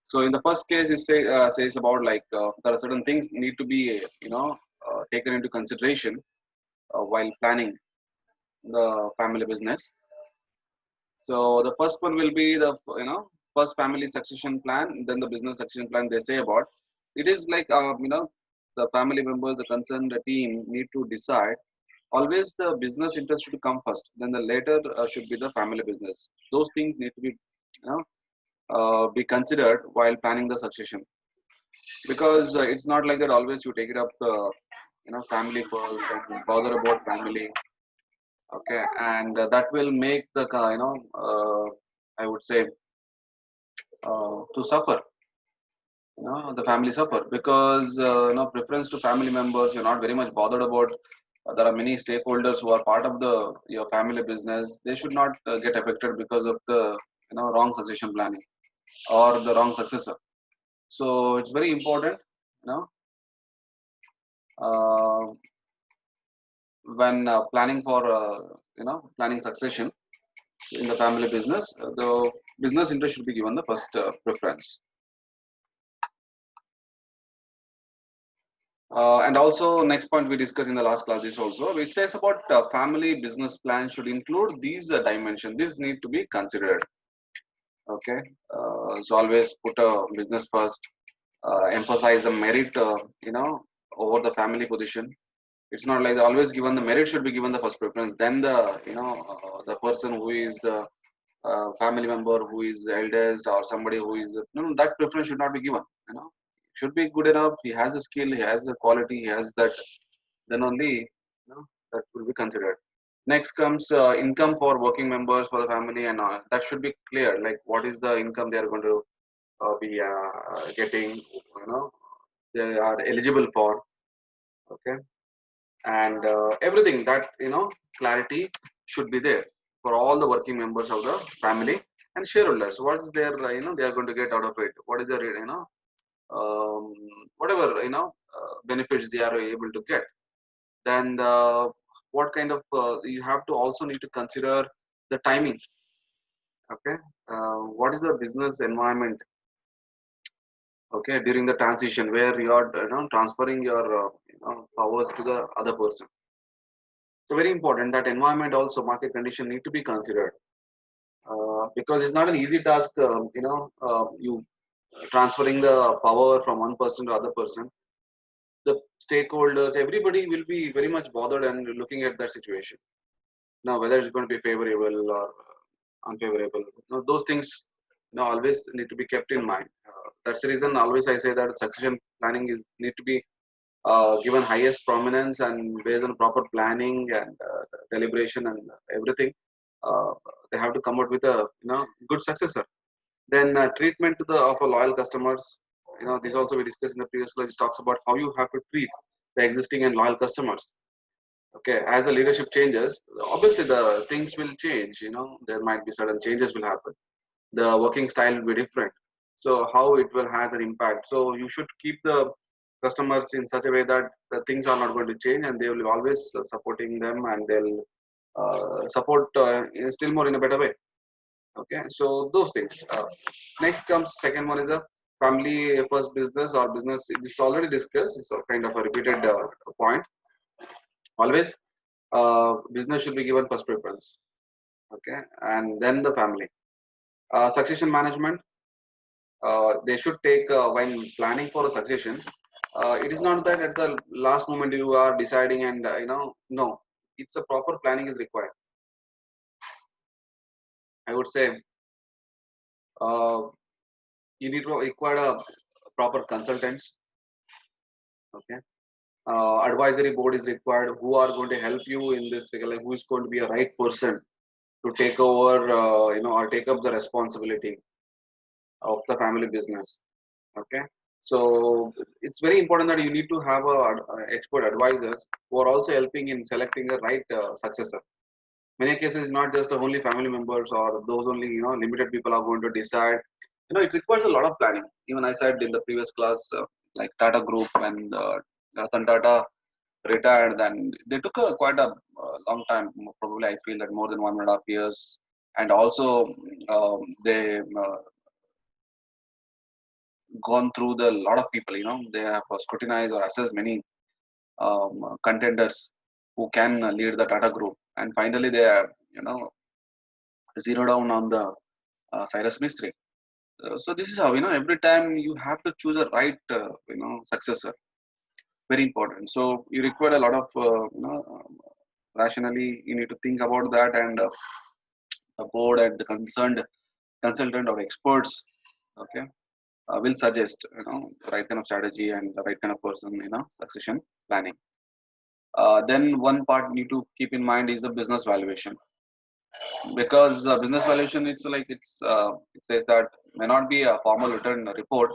So in the first case, it says about like there are certain things need to be taken into consideration while planning the family business. So the first one will be the first family succession plan, then the business succession plan. They say about it is like the family members, the concerned team need to decide. Always the business interest should come first, then the later should be the family business. Those things need to be be considered while planning the succession, because it's not like that always you take it up family first and bother about family. Okay, and that will make the I would say to suffer, the family suffer, because preference to family members, you're not very much bothered about. There are many stakeholders who are part of the your family business. They should not get affected because of the wrong succession planning or the wrong successor. So it's very important, you know uh, when planning for planning succession in the family business, the business interest should be given the first preference. And also, next point we discussed in the last class is also, which says about family business plan should include these dimensions. These need to be considered. Okay, so always put a business first. Emphasize the merit, over the family position. It's not like always given the merit should be given the first preference. Then the the person who is the family member who is eldest or somebody who is no, that preference should not be given. Should be good enough. He has the skill. He has the quality. He has that. Then only that will be considered. Next comes income for working members for the family, and that should be clear. Like what is the income they are going to be getting. They are eligible for. Okay, and everything that clarity should be there for all the working members of the family and shareholders. What is their they are going to get out of it? What is their um, whatever benefits they are able to get? Then what kind of you have to also need to consider the timing. Okay, what is the business environment? Okay, during the transition where you are transferring your powers to the other person. So very important that environment also market condition need to be considered, because it's not an easy task. You transferring the power from one person to other person. The stakeholders, everybody will be very much bothered and looking at that situation. Now, whether it's going to be favorable or unfavorable, those things always need to be kept in mind. That's the reason always I say that succession planning is need to be given highest prominence, and based on proper planning and deliberation and everything, uh, they have to come out with a good successor. Then treatment to the of a loyal customers. This also we discussed in the previous slide. It talks about how you have to treat the existing and loyal customers. Okay, as the leadership changes, obviously the things will change. There might be certain changes will happen. The working style will be different. So how it will has an impact. So you should keep the customers in such a way that the things are not going to change, and they will always supporting them, and they'll support still more in a better way. Okay, so those things. Next comes second one is a family first business or business. This is already discussed. It's a kind of a repeated point. Always, business should be given first preference. Okay, and then the family. Succession management. They should take when planning for a succession. It is not that at the last moment you are deciding and no. It's a proper planning is required. I would say uh, you need to require a proper consultants. Okay, advisory board is required who are going to help you in this, like who is going to be a right person to take over or take up the responsibility of the family business. Okay, so it's very important that you need to have expert advisors who are also helping in selecting the right successor. Many cases it's not just the only family members or those only limited people are going to decide. It requires a lot of planning. Even I said in the previous class, like Tata Group, and Ratan Tata retired, then they took quite a long time. Probably I feel that more than 1.5 years. And also they gone through the lot of people. They have scrutinized or assessed many contenders who can lead the Tata Group, and finally they are zero down on the Cyrus Mistry. So this is how every time you have to choose a right successor. Very important. So you require a lot of rationally you need to think about that, and the board and the concerned consultant or experts, okay, will suggest the right kind of strategy and the right kind of person succession planning. Then one part need to keep in mind is the business valuation, because business valuation it says that may not be a formal written report,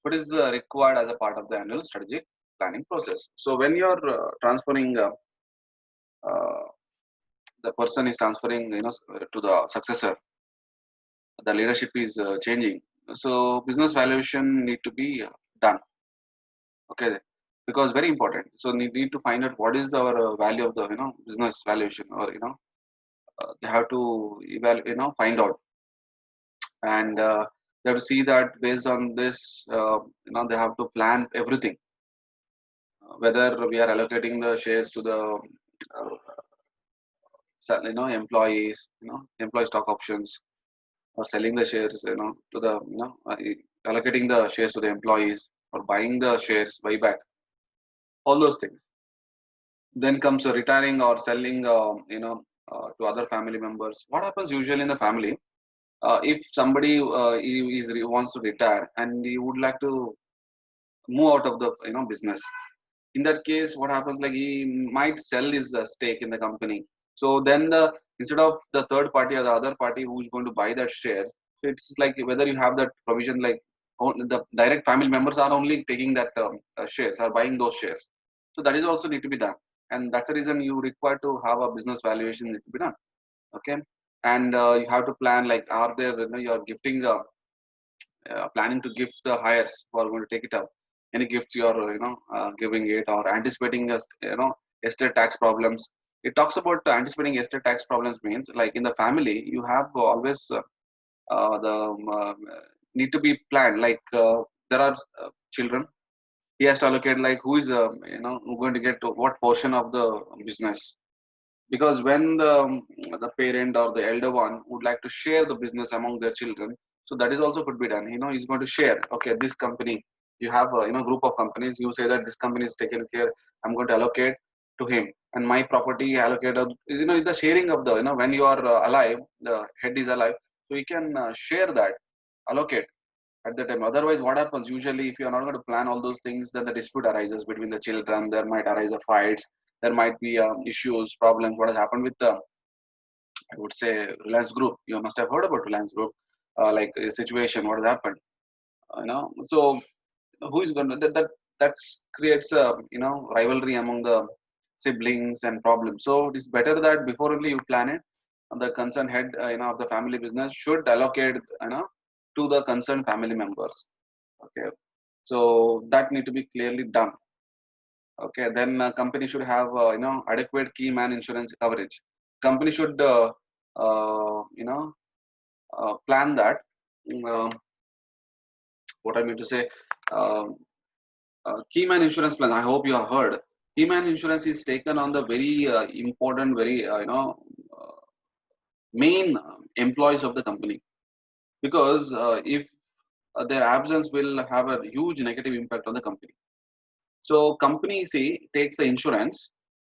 but is required as a part of the annual strategic planning process. So when you're transferring uh, the person is transferring to the successor, the leadership is changing, so business valuation need to be done, okay, because very important. So need to find out what is our value of the business valuation, or they have to evaluate, find out, and they have to see that based on this, they have to plan everything, whether we are allocating the shares to the employees, employee stock options, or selling the shares to the allocating the shares to the employees, or buying the shares buyback, all those things. Then comes retiring or selling to other family members. What happens usually in the family, if somebody wants to retire and he would like to move out of the business, in that case what happens, like he might sell his stake in the company. So then instead of the third party or the other party who's going to buy that shares, so it's like whether you have that provision, like the direct family members are only taking that shares, are buying those shares. So that is also need to be done, and that's the reason you require to have a business valuation need to be done, okay. And you have to plan, like are there you're gifting planning to gift the hires who are going to take it up, any gifts you are giving it, or anticipating estate tax problems. It talks about anticipating estate tax problems, means like in the family you have always the need to be planned, like there are children, he has to allocate, like who is going to get what portion of the business, because when the parent or the elder one would like to share the business among their children, so that is also could be done. He's going to share, okay, this company, you have a group of companies, you say that this company is taken care, I'm going to allocate to him, and my property allocated, the sharing of the when you are alive, the head is alive, so you can share that, allocate at the time. Otherwise what happens usually, if you are not going to plan all those things, then the dispute arises between the children, there might arise a fights, there might be issues, problems. What has happened with the, I would say, Reliance Group, you must have heard about Reliance Group, like a situation what has happened, so who is going to that creates a rivalry among the siblings and problems. So it is better that before only you plan it, and the concerned head of the family business should allocate to the concerned family members, okay. So that need to be clearly done, okay. Then company should have adequate key man insurance coverage. Company should plan that. uh, what I mean to say, uh, key man insurance plan, I hope you have heard. Key man insurance is taken on the very important, very uh, main employees of the company, because if their absence will have a huge negative impact on the company. So company see takes the insurance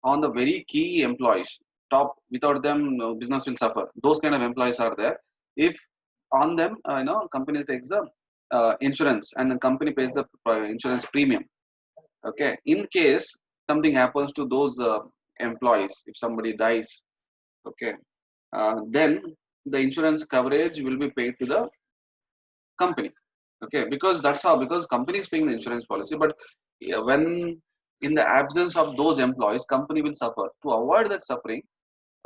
on the very key employees, top. Without them, no, business will suffer. Those kind of employees are there. If on them, company takes the insurance, and the company pays the insurance premium, okay. In case something happens to those employees, if somebody dies, okay, then the insurance coverage will be paid to the company, okay, because that's how, because company is paying the insurance policy. But yeah, when in the absence of those employees, company will suffer. To avoid that suffering,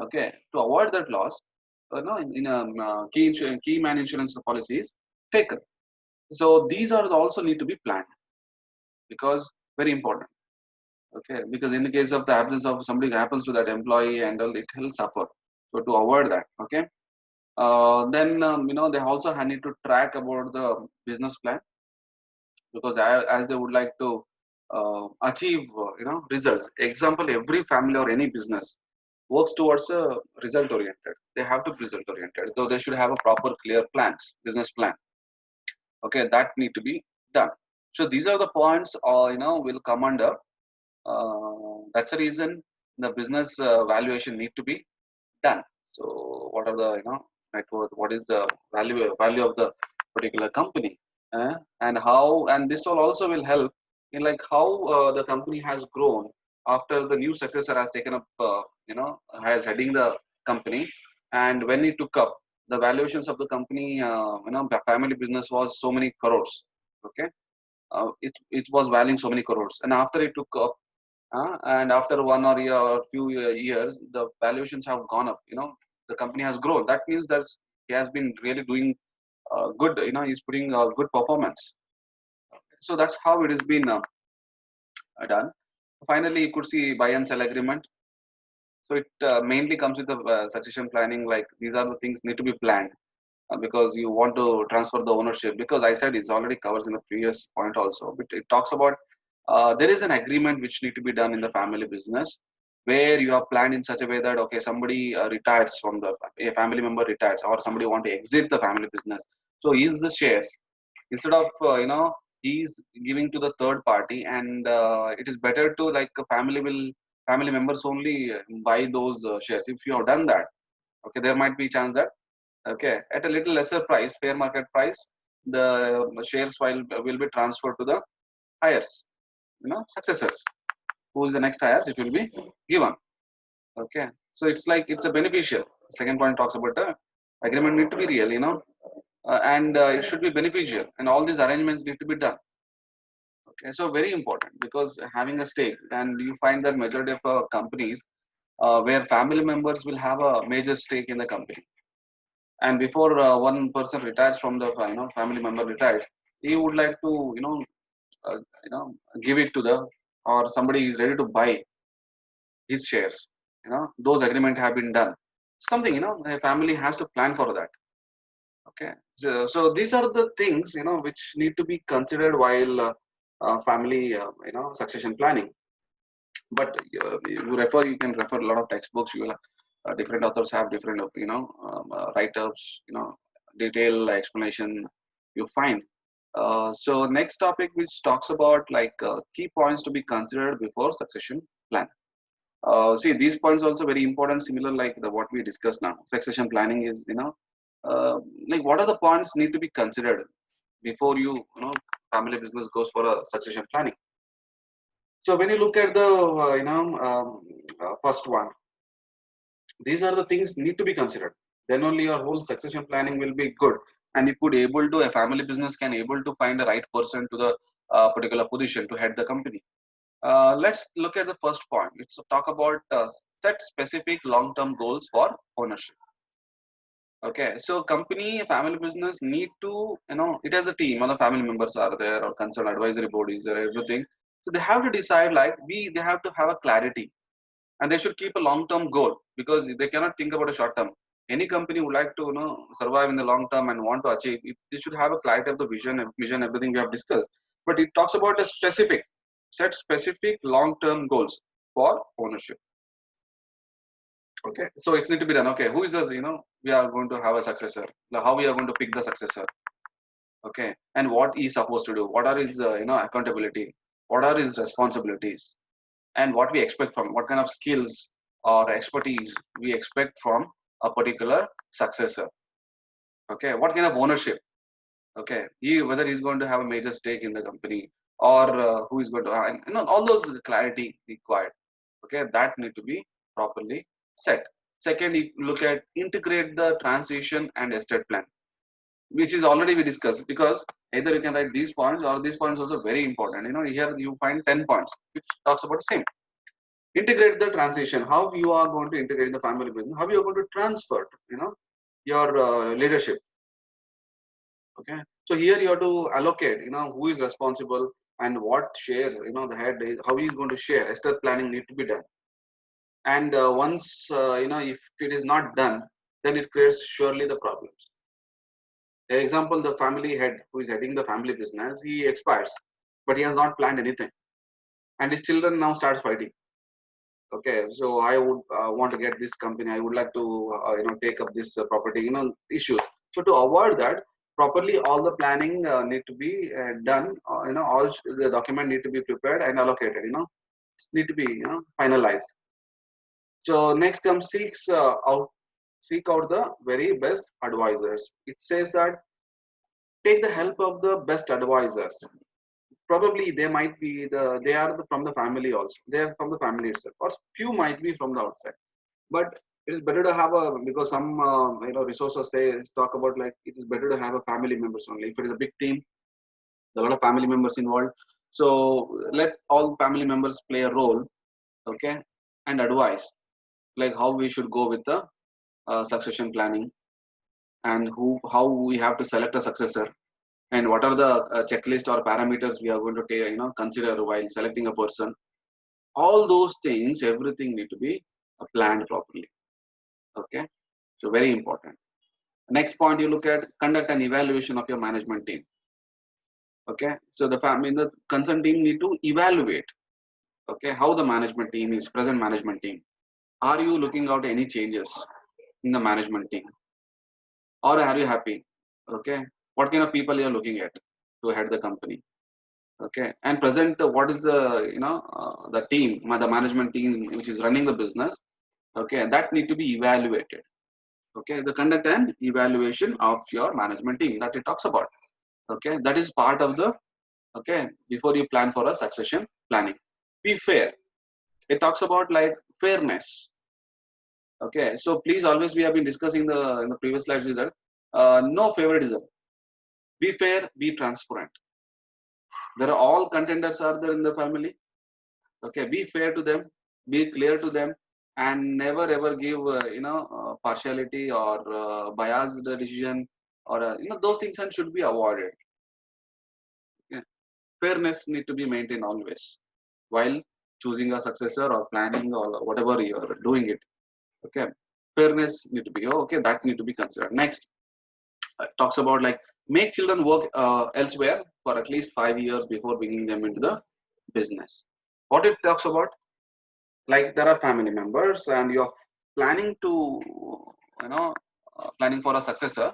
okay, to avoid that loss, no, in a key man insurance policies taken. So these are also need to be planned, because very important, okay, because in the case of the absence of somebody happens to that employee and all, it will suffer. So to avoid that, okay. Then they also need to track about the business plan, because as they would like to achieve results. Example, every family or any business works towards a result oriented. They have to be result oriented, so they should have a proper clear plans, business plan. Okay, that need to be done. So these are the points will come under. That's the reason the business valuation need to be done. So what are the net worth, what is the value of the particular company, and how, and this will also will help in like how the company has grown after the new successor has taken up has heading the company. And when he took up the valuations of the company, the family business was so many crores. Okay, it was valuing so many crores, and after it took up, and after one or year or few years, the valuations have gone up. The company has grown. That means that he has been really doing good. He's putting good performance. So that's how it has been done. Finally, you could see buy and sell agreement. So it mainly comes with the succession planning. Like these are the things need to be planned because you want to transfer the ownership. Because I said it's already covers in the previous point also, but it talks about there is an agreement which need to be done in the family business where you have planned in such a way that okay, somebody retires from the a family member retires, or somebody want to exit the family business. So is the shares, instead of he's giving to the third party, and it is better to like a family members only buy those shares. If you have done that, okay, there might be chance that okay, at a little lesser price, fair market price, the shares will be transferred to the heirs, successors. Who is the next heirs, it will be given. Okay, so it's like it's a beneficial. Second point talks about the agreement need to be real, and it should be beneficial, and all these arrangements need to be done. Okay, so very important because having a stake, and you find that majority of companies where family members will have a major stake in the company, and before one person retires from the family member retires, he would like to uh, you know give it to the, or somebody is ready to buy his shares. Those agreement have been done. Something a family has to plan for that. Okay, so these are the things which need to be considered while family succession planning. But you can refer a lot of textbooks. You will different authors have different write-ups, detailed explanation you find. So next topic which talks about like key points to be considered before succession plan. See, these points also very important, similar like the what we discussed now. Succession planning is uh, like what are the points need to be considered before family business goes for a succession planning. So when you look at the first one, these are the things need to be considered. Then only your whole succession planning will be good, and you could able to a family business can able to find the right person to the particular position to head the company. Let's look at the first point. Let's talk about set specific long-term goals for ownership. Okay, so company, family business need to, it has a team, all the family members are there, or concerned advisory bodies or everything. So they have to decide like they have to have a clarity, and they should keep a long-term goal because they cannot think about a short term. Any company would like to, survive in the long term and want to achieve it. They should have a clarity of the vision, everything we have discussed. But it talks about a specific, set specific long-term goals for ownership. Okay, so it's need to be done. Okay, who is this? We are going to have a successor. Now, how we are going to pick the successor? Okay, and what he is supposed to do? What are his accountability? What are his responsibilities? And what we expect from, what kind of skills or expertise we expect from a particular successor. Okay, what kind of ownership? Okay, whether he's going to have a major stake in the company, or who is going to, and, all those clarity required. Okay, that need to be properly set. Second, you look at integrate the transition and estate plan, which is already we discussed, because either you can write these points, or these points also very important. Here you find 10 points which talks about the same. Integrate the transition, how you are going to integrate the family business, how you are going to transfer your leadership. Okay, so here you have to allocate who is responsible and what share the head is, how he is going to share. Estate planning need to be done. And once if it is not done, then it creates surely the problems. Example, the family head who is heading the family business, he expires, but he has not planned anything, and his children now start fighting. Okay, so I would want to get this company, I would like to take up this property, issues. So to avoid that, properly all the planning need to be done, the document need to be prepared and allocated, need to be finalized. So next comes seek out the very best advisors. It says that take the help of the best advisors. Probably they might be they are from the family also, they are from the family itself, or few might be from the outside. But it is better to have a, because some resources say, talk about like it is better to have a family members only. If it is a big team, there are a lot of family members involved, so let all family members play a role. Okay, and advise like how we should go with the succession planning, and how we have to select a successor, and what are the checklist or parameters we are going to take, consider while selecting a person. All those things, everything need to be planned properly. Okay, so very important. Next point, you look at conduct an evaluation of your management team. Okay, so the concerned team need to evaluate, okay, how the management team is, present management team. Are you looking out any changes in the management team, or are you happy? Okay, what kind of people you are looking at to head the company? Okay, and present what is the the team, the management team which is running the business. Okay, that need to be evaluated. Okay, the conduct and evaluation of your management team that it talks about. Okay, that is part of the, okay, before you plan for a succession planning. Be fair. It talks about like fairness. Okay, so please always, we have been discussing the in the previous slides is that no favoritism. Be fair, be transparent. There are all contenders are there in the family. Okay, be fair to them, be clear to them, and never ever give partiality or biased decision, or those things and should be avoided. Okay? Fairness need to be maintained always while choosing a successor or planning or whatever you are doing it. Okay, fairness need to be, okay, that need to be considered. Next, talks about like make children work elsewhere for at least 5 years before bringing them into the business. What it talks about, like there are family members and you're planning to planning for a successor,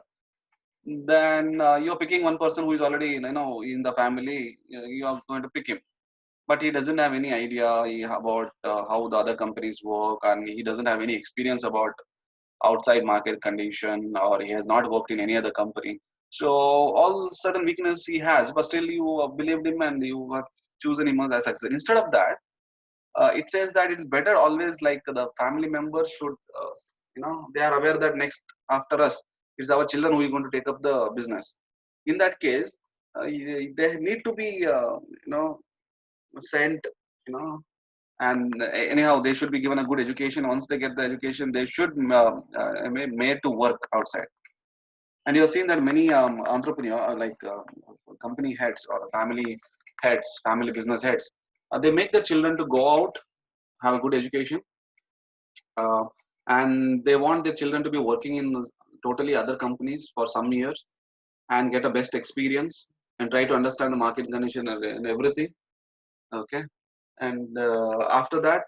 then you're picking one person who is already in the family. You are going to pick him, but he doesn't have any idea about how the other companies work, and he doesn't have any experience about outside market condition, or he has not worked in any other company. So all certain weakness he has, but still you believed him and you have chosen him as a successor. Instead of that, it says that it's better always like the family members should they are aware that next after us it's our children who is going to take up the business. In that case, they need to be sent, you know and anyhow they should be given a good education. Once they get the education, they should made to work outside. And you have seen that many entrepreneur company heads or family heads, family business heads, they make their children to go out, have a good education, uh, and they want their children to be working in totally other companies for some years and get a best experience and try to understand the market condition and everything. Okay, and after that,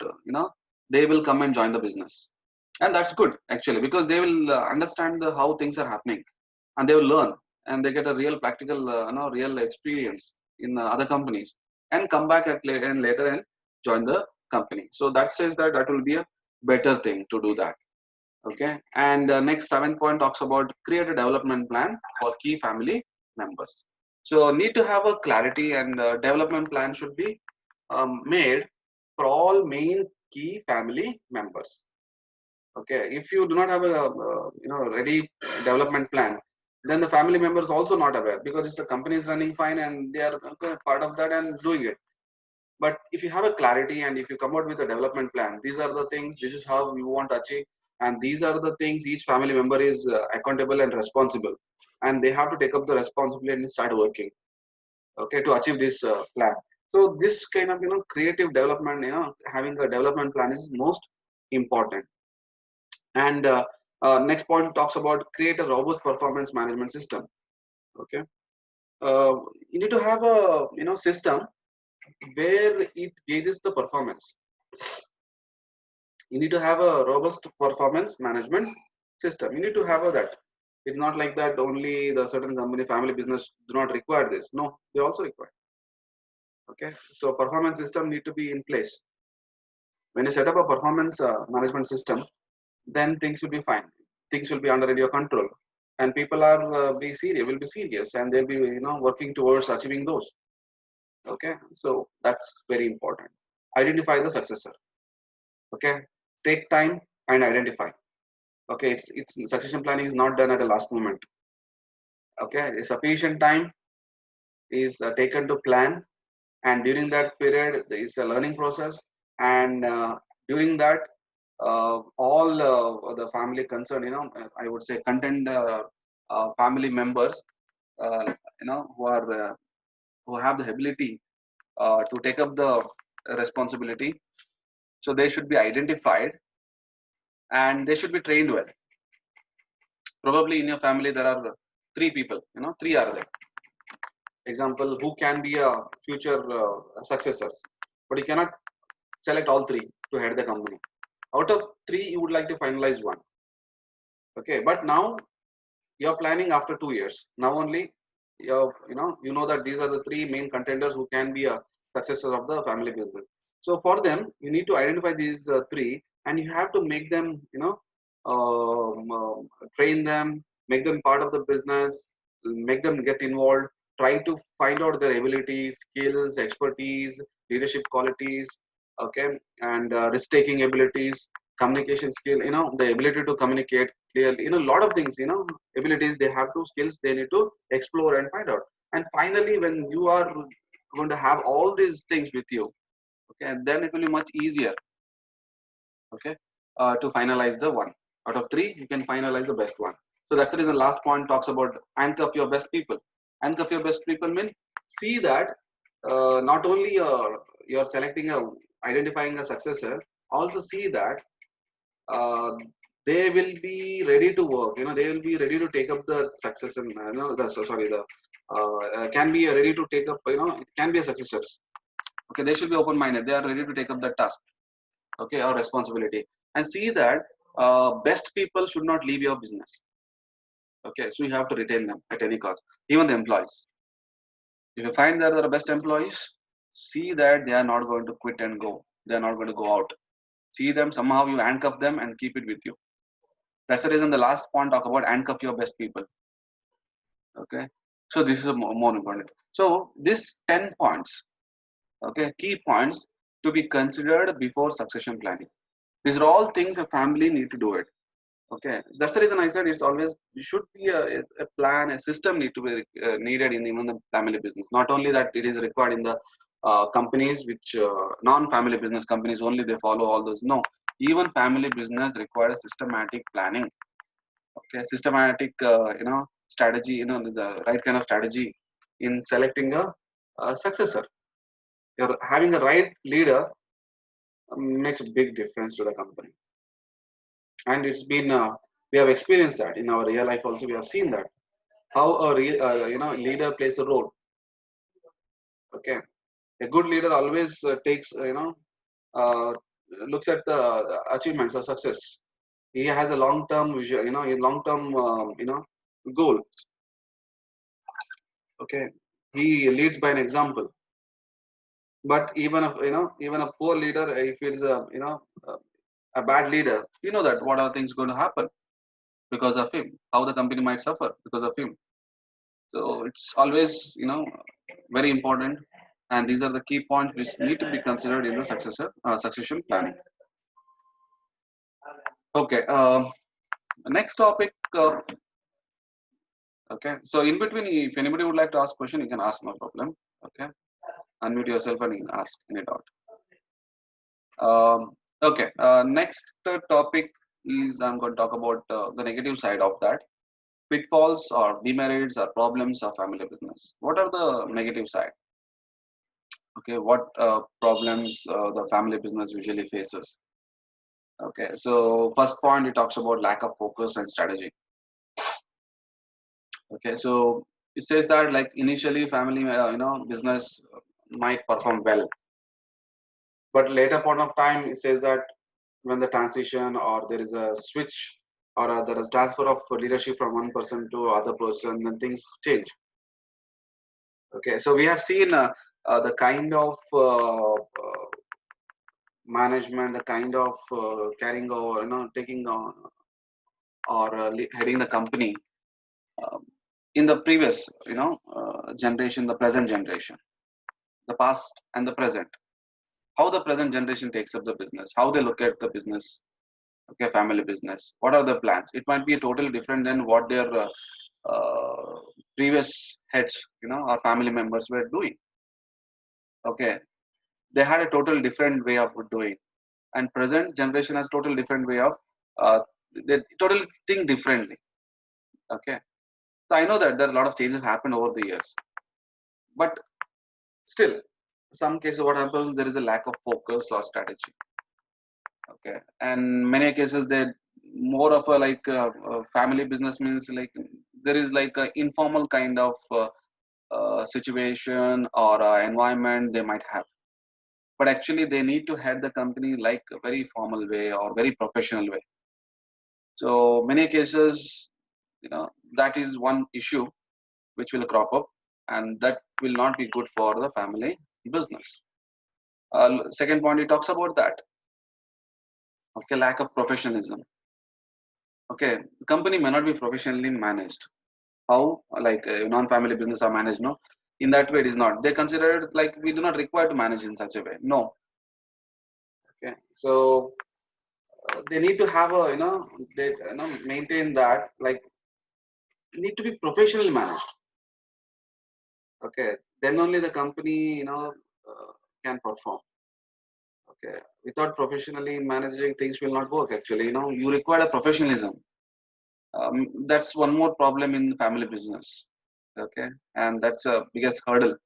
they will come and join the business, and that's good actually, because they will understand how things are happening, and they will learn, and they get a real practical real experience in other companies, and come back and later and join the company. So that says that that will be a better thing to do that. Okay, and next 7 point talks about create a development plan for key family members. So need to have a clarity, and development plan should be made for all main key family members. Okay, if you do not have a ready development plan, then the family members also not aware, because it's the company is running fine and they are part of that and doing it. But if you have a clarity and if you come out with a development plan, these are the things, this is how we want to achieve, and these are the things each family member is accountable and responsible, and they have to take up the responsibility and start working, okay, to achieve this plan. So this kind of creative development, having a development plan is most important. And next point talks about create a robust performance management system. Okay, you need to have a system where it gauges the performance. You need to have a robust performance management system. You need to have that. It's not like that only the certain company family business do not require this. No, they also require. Okay, so performance system need to be in place. When you set up a performance management system, then things will be fine. Things will be under your control, and people are be serious, will be serious, and they'll be working towards achieving those. Okay, so that's very important. Identify the successor. Okay, take time and identify. Okay, it's succession planning is not done at the last moment. Okay, a sufficient time is taken to plan, and during that period there is a learning process, and during that all the family concerned, I would say content family members, who are who have the ability to take up the responsibility, so they should be identified and they should be trained well. Probably in your family there are three people, three are there. Example, who can be a future successors, but you cannot select all three to head the company. Out of three you would like to finalize one. Okay, but now you're planning after 2 years. Now only you know that these are the three main contenders who can be a successor of the family business. So for them, you need to identify these three, and you have to make them, train them, make them part of the business, make them get involved. Try to find out their abilities, skills, expertise, leadership qualities, okay, and risk-taking abilities, communication skill. The ability to communicate clearly. A lot of things. Abilities they have to, skills they need to explore and find out. And finally, when you are going to have all these things with you, okay, and then it will be much easier, okay, to finalize the one. Out of three you can finalize the best one. So that's the reason last point talks about handcuff your best people. Handcuff your best people mean, see that not only you're selecting a identifying a successor, also see that uh, they will be ready to work. They will be ready to take up the success and sorry, the can be ready to take up, it can be a successors. Okay, they should be open minded, they are ready to take up the task, okay, or responsibility. And see that best people should not leave your business. Okay, so you have to retain them at any cost, even the employees. If you find that they are the best employees, see that they are not going to quit and go, they are not going to go out. See them, somehow you handcuff them and keep it with you. That's the reason the last point talk about handcuff your best people. Okay, so this is a more important. So this 10 points, okay, key points to be considered before succession planning. These are all things a family need to do it. Okay, that's the reason I said it's always, it should be a plan, a system need to be needed in even the family business. Not only that it is required in the companies which non-family business companies only they follow all those. No, even family business requires systematic planning. Okay, systematic strategy, the right kind of strategy in selecting a successor. You're having the right leader makes a big difference to the company. And it's been we have experienced that in our real life also. We have seen that how a real leader plays a role. Okay, a good leader always takes uh, looks at the achievements or success. He has a long term vision, a long term goal. Okay, he leads by an example. But even if even a poor leader, if it's a bad leader, that what are things going to happen because of him, how the company might suffer because of him. So it's always very important, and these are the key points which need to be considered in the succession planning. Okay, next topic. Okay, so in between, if anybody would like to ask question, you can ask, no problem. Okay, unmute yourself and you can ask any doubt. Okay, next topic is I'm going to talk about the negative side of that. Pitfalls or demerits or problems of family business. What are the negative side? Okay, what problems the family business usually faces? Okay, so first point, it talks about lack of focus and strategy. Okay, so it says that like initially family business might perform well, but later point of time it says that when the transition or there is a switch or there is transfer of leadership from one person to other person, then things change. Okay, so we have seen the kind of management, the kind of carrying over, taking on or heading the company um, in the previous, generation, the present generation, the past and the present. How the present generation takes up the business, how they look at the business, okay, family business. What are the plans? It might be totally different than what their uh, previous heads, or family members were doing. Okay, they had a total different way of doing, and present generation has total different way of uh, they totally think differently. Okay, so I know that there are a lot of changes happen over the years, but still, some cases what happens there is a lack of focus or strategy. Okay, and many cases they more of a like family business means like there is like a informal kind of situation or environment they might have, but actually they need to head the company like a very formal way or very professional way. So many cases, that is one issue which will crop up, and that will not be good for the family business. Second point, he talks about that. Okay, lack of professionalism. Okay, company may not be professionally managed. How like non-family business are managed? No, in that way it is not. They consider it like we do not require to manage in such a way. No. Okay, so they need to have a they maintain that like need to be professionally managed. Okay, then only the company can perform. Okay, without professionally managing things will not work. Actually, you require a professionalism. That's one more problem in family business. Okay, and that's a biggest hurdle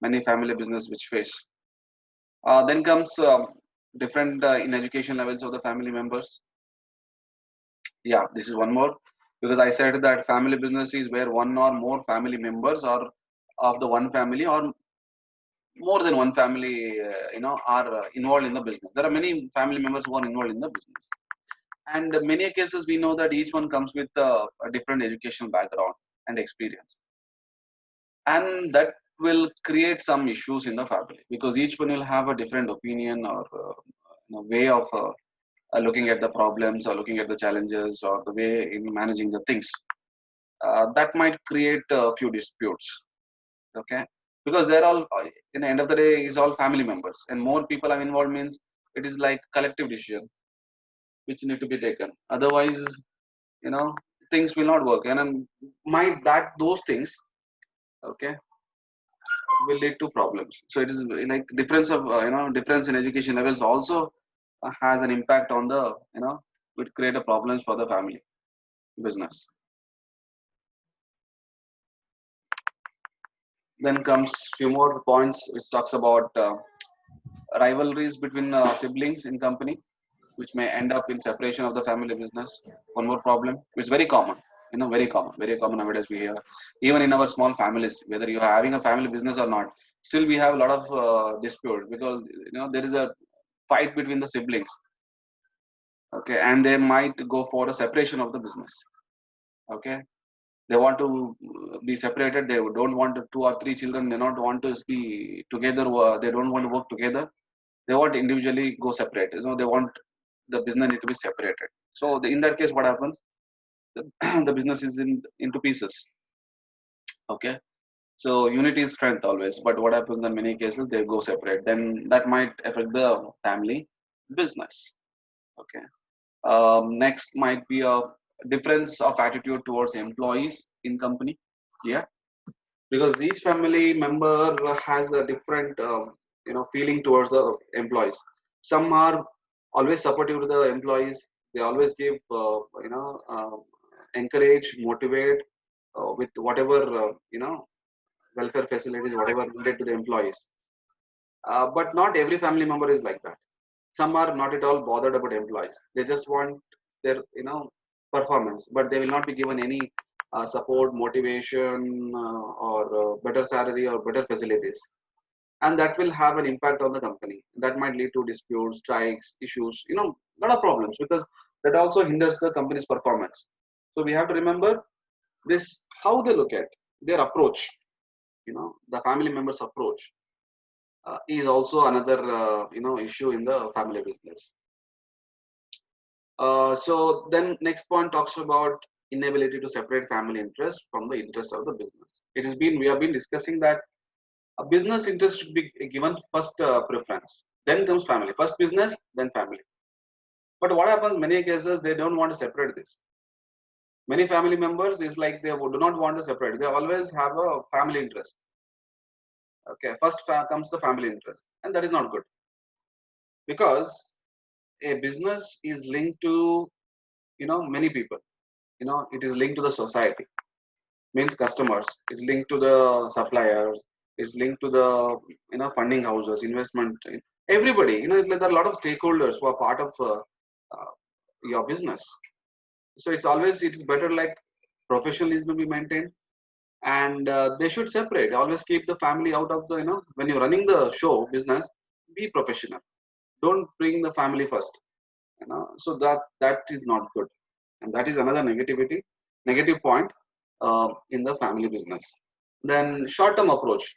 many family business which face. Then comes different in education levels of the family members. Yeah, this is one more, because I said that family business is where one or more family members or of the one family or more than one family are involved in the business. There are many family members who are involved in the business, and many cases we know that each one comes with a different educational background and experience, and that will create some issues in the family because each one will have a different opinion or way of looking at the problems or looking at the challenges or the way in managing the things. That might create a few disputes. Okay, because they're all in the end of the day is all family members, and more people are involved means it is like collective decision which need to be taken. Otherwise, you know things will not work, and might that those things, okay, will lead to problems. So it is like difference of difference in education levels also has an impact on the would create a problems for the family business. Then comes few more points which talks about rivalries between siblings in company, which may end up in separation of the family business. One more problem, which is very common, very common nowadays. We hear even in our small families, whether you are having a family business or not, still we have a lot of dispute because there is a fight between the siblings. Okay, and they might go for a separation of the business. Okay, they want to be separated. They don't want two or three children. They don't want to be together. They don't want to work together. They want individually go separate. They want the business need to be separated. So in that case, what happens? The, the business is into pieces. Okay. So unity is strength always. But what happens in many cases they go separate. Then that might affect the family business. Okay. Next might be a difference of attitude towards employees in company. Yeah, because each family member has a different feeling towards the employees. Some are always supportive to the employees. They always give encourage, motivate with whatever welfare facilities, whatever needed to the employees. But not every family member is like that. Some are not at all bothered about employees. They just want their performance, but they will not be given any support, motivation, or better salary or better facilities, and that will have an impact on the company. That might lead to disputes, strikes, issues, a lot of problems, because that also hinders the company's performance. So we have to remember this, how they look at their approach, the family members approach is also another issue in the family business. So then next point talks about inability to separate family interest from the interest of the business. We have been discussing that a business interest should be given first preference, then comes family. First business, then family. But what happens many cases, they don't want to separate this. Many family members is like they do not want to separate. They always have a family interest. Okay, first comes the family interest, and that is not good, because a business is linked to many people. It is linked to the society, means customers. It's linked to the suppliers. It's linked to the funding houses, investment. Everybody, there are a lot of stakeholders who are part of your business. So it's better, like, professionalism will be maintained, and they should separate. Always keep the family out of the, when you're running the show business, be professional. Don't bring the family first. So that is not good, and that is another negative point in the family business. Then short-term approach,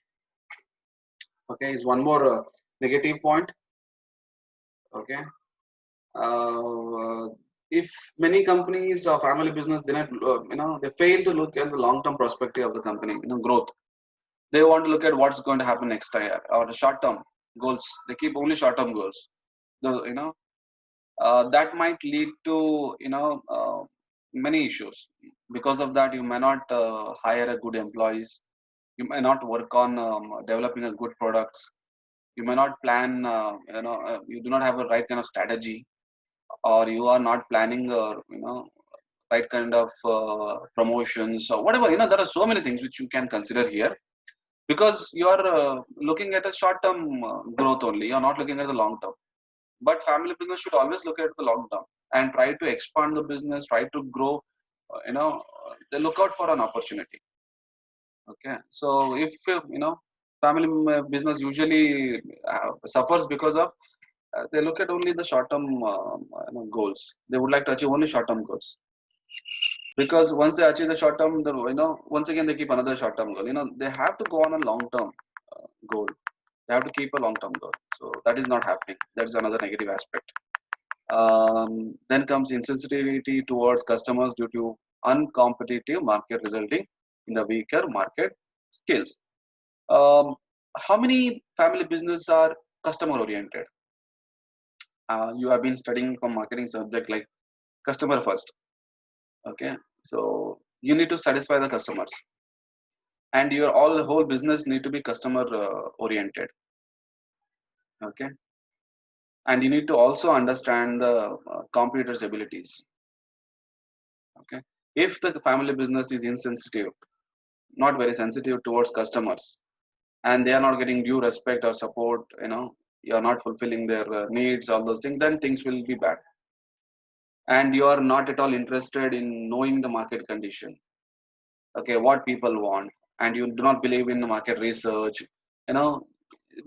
okay, is one more negative point. Okay, uh, if many companies or family business, they not, they fail to look at the long-term perspective of the company, growth. They want to look at what's going to happen next year, or the short-term goals. They keep only short-term goals. That might lead to many issues. Because of that, you may not hire a good employees. You may not work on developing a good products. You may not plan. You do not have a right kind of strategy, or you are not planning right kind of promotions or whatever. There are so many things which you can consider here, because you are looking at a short term growth only. You are not looking at the long term. But family business should always look at the long term and try to expand the business, try to grow. They look out for an opportunity. Okay, so if family business usually suffers because of they look at only the short term goals. They would like to achieve only short term goals, because once they achieve the short term, once again they keep another short term goal. They have to go on a long term goal. They have to keep a long term goal. So that is not happening. That is another negative aspect. Then comes insensitivity towards customers due to uncompetitive market, resulting in a weaker market skills. Um, how many family business are customer oriented? You have been studying from marketing subject like customer first. Okay, so you need to satisfy the customers, and your all the whole business need to be customer oriented. Okay, and you need to also understand the competitors' abilities. Okay, if the family business is insensitive, not very sensitive towards customers, and they are not getting due respect or support, you are not fulfilling their needs, all those things, then things will be bad. And you are not at all interested in knowing the market condition, okay, what people want, and you do not believe in the market research, you know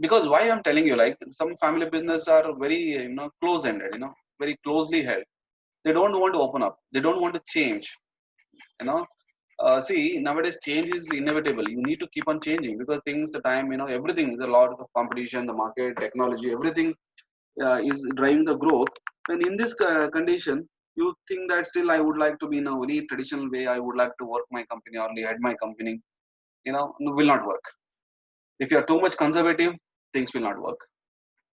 because why I'm telling you, like, some family business are very close ended, very closely held. They don't want to open up, they don't want to change. you know See, nowadays change is inevitable. You need to keep on changing, because things, the time, everything, the lot of competition, the market, technology, everything is driving the growth. And in this condition, you think that still I would like to be in a very traditional way, I would like to work my company or head my company, will not work. If you are too much conservative, things will not work.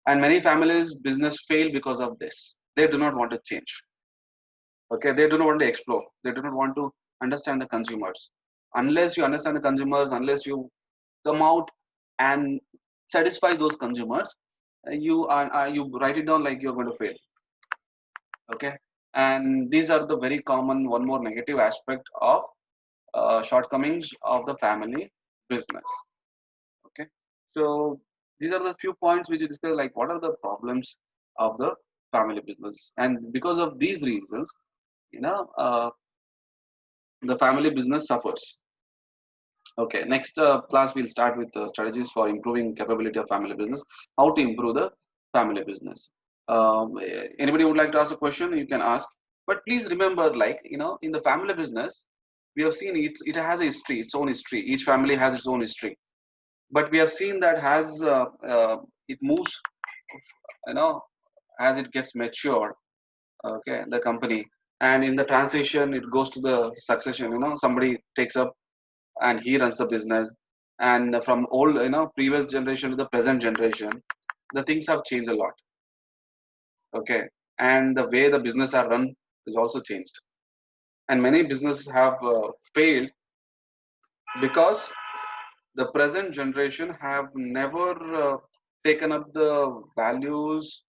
And many families business fail because of this. They do not want to change. Okay, they do not want to explore, they do not want to understand the consumers. Unless you understand the consumers, unless you come out and satisfy those consumers, you write it down like you're going to fail. Okay, and these are the very common, one more negative aspect of shortcomings of the family business. Okay, so these are the few points which you discuss, like what are the problems of the family business. And because of these reasons, you know uh, the family business suffers. Okay, next class we'll start with strategies for improving capability of family business. How to improve the family business. Anybody would like to ask a question? You can ask. But please remember, like in the family business, we have seen it has a history, its own history. Each family has its own history. But we have seen that as it moves, you know, as it gets matured, okay, the company, and in the transition, it goes to the succession. Somebody takes up and he runs the business, and from old previous generation to the present generation, the things have changed a lot. Okay, and the way the business are run is also changed, and many businesses have failed because the present generation have never taken up the values,